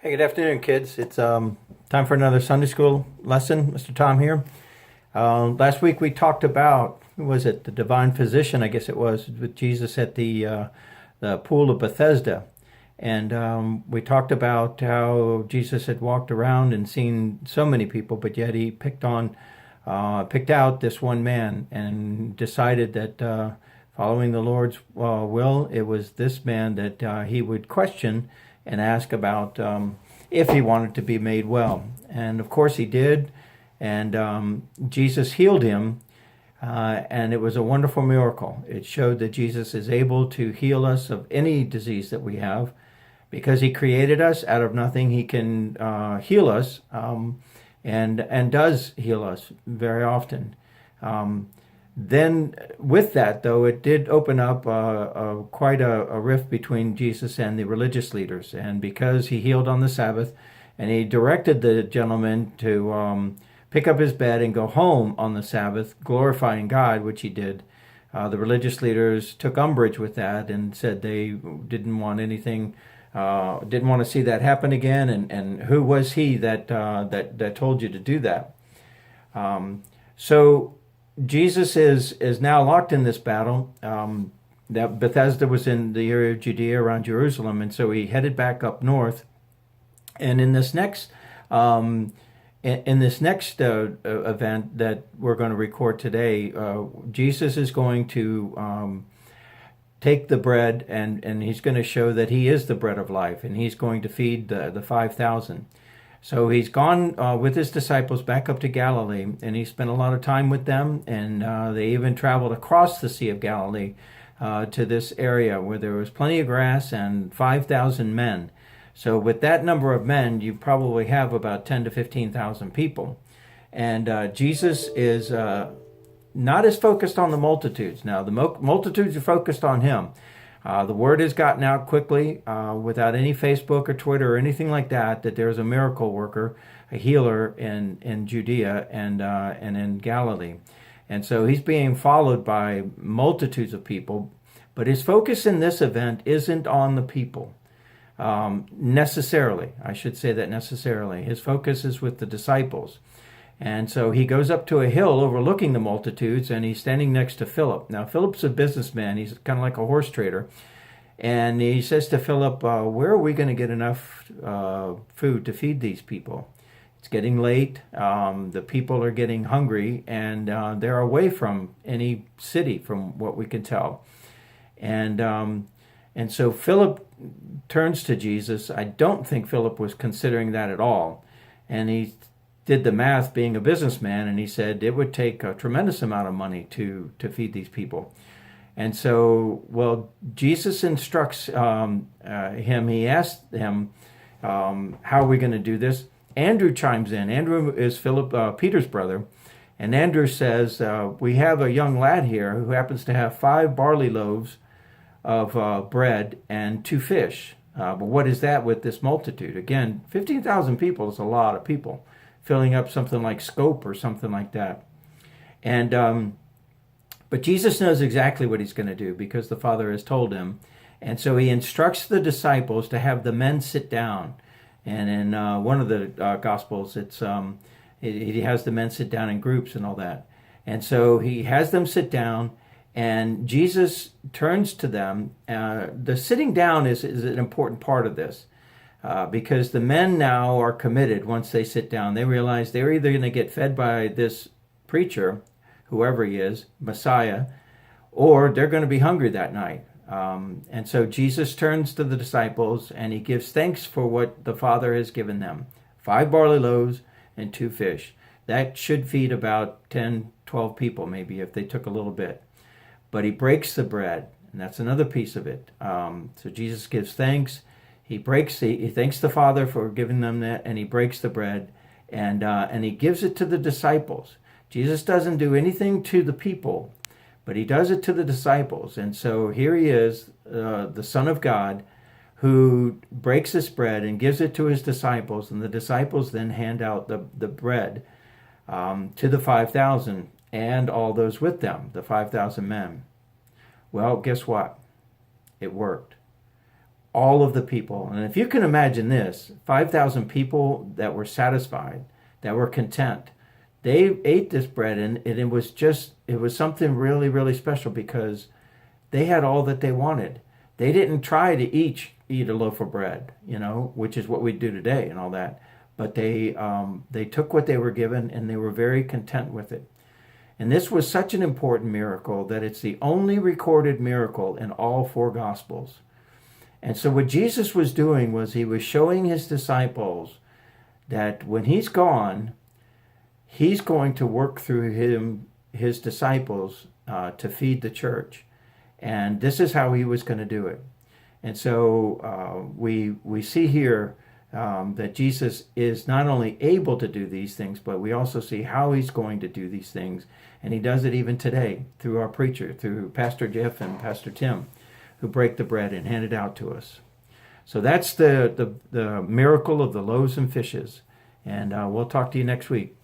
Hey, good afternoon, kids. It's time for another Sunday school lesson. Mr. Tom here. Last week we talked about, who was it? The divine physician, I guess it was, with Jesus at the pool of Bethesda. And we talked about how Jesus had walked around and seen so many people, but yet he picked out this one man and decided that following the Lord's will, it was this man that he would question and ask about if he wanted to be made well. And of course he did. And Jesus healed him. And it was a wonderful miracle. It showed that Jesus is able to heal us of any disease that we have. Because he created us out of nothing, he can heal us and does heal us very often. Then with that, though, it did open up quite a rift between Jesus and the religious leaders. And because he healed on the Sabbath, and he directed the gentleman to pick up his bed and go home on the Sabbath, glorifying God, which he did, the religious leaders took umbrage with that and said they didn't want anything, didn't want to see that happen again. And who was he that told you to do that? So Jesus is now locked in this battle. That Bethesda was in the area of Judea around Jerusalem, and so he headed back up north. And in this next event that we're going to record today, Jesus is going to take the bread and he's going to show that he is the bread of life, and he's going to feed the 5,000. So he's gone with his disciples back up to Galilee, and he spent a lot of time with them, and they even traveled across the Sea of Galilee to this area where there was plenty of grass and 5,000 men. So with that number of men, you probably have about 10 to 15,000 people. And Jesus is not as focused on the multitudes. Now, the multitudes are focused on him. The word has gotten out quickly without any Facebook or Twitter or anything like that there's a miracle worker, a healer in Judea and in Galilee. And so he's being followed by multitudes of people. But his focus in this event isn't on the people necessarily. I should say that necessarily. His focus is with the disciples. And so he goes up to a hill overlooking the multitudes, and he's standing next to Philip. Now, Philip's a businessman. He's kind of like a horse trader. And he says to Philip, where are we going to get enough food to feed these people? It's getting late. The people are getting hungry, and they're away from any city, from what we can tell. And so Philip turns to Jesus. I don't think Philip was considering that at all. And he did the math, being a businessman, and he said it would take a tremendous amount of money to feed these people. And so, Jesus instructs him. He asked him, how are we going to do this? Andrew chimes in. Andrew is Peter's brother. And Andrew says, we have a young lad here who happens to have 5 barley loaves of bread and 2 fish. But what is that with this multitude? Again, 15,000 people is a lot of people, filling up something like Scope or something like that. And but Jesus knows exactly what he's going to do because the Father has told him. And so he instructs the disciples to have the men sit down. And in one of the Gospels, he has the men sit down in groups and all that. And so he has them sit down, and Jesus turns to them. The sitting down is an important part of this. Because the men now are committed once they sit down. They realize they're either going to get fed by this preacher, whoever he is, Messiah, or they're going to be hungry that night. And so Jesus turns to the disciples and he gives thanks for what the Father has given them. 5 barley loaves and 2 fish. That should feed about 10, 12 people maybe if they took a little bit. But he breaks the bread, and that's another piece of it. So Jesus gives thanks. He thanks the Father for giving them that, and he breaks the bread, and he gives it to the disciples. Jesus doesn't do anything to the people, but he does it to the disciples. And so here he is, the Son of God, who breaks this bread and gives it to his disciples, and the disciples then hand out the bread to the 5,000 and all those with them, the 5,000 men. Well, guess what? It worked. all of the people. And if you can imagine this, 5,000 people that were satisfied, that were content, they ate this bread, and it was something really, really special because they had all that they wanted. They didn't try to eat a loaf of bread, which is what we do today and all that. But they took what they were given, and they were very content with it. And this was such an important miracle that it's the only recorded miracle in all four Gospels. And so what Jesus was doing was he was showing his disciples that when he's gone, he's going to work through his disciples to feed the church. And this is how he was going to do it. And so we see here that Jesus is not only able to do these things, but we also see how he's going to do these things. And he does it even today through our preacher, through Pastor Jeff and Pastor Tim, who break the bread and hand it out to us. So that's the miracle of the loaves and fishes. And we'll talk to you next week.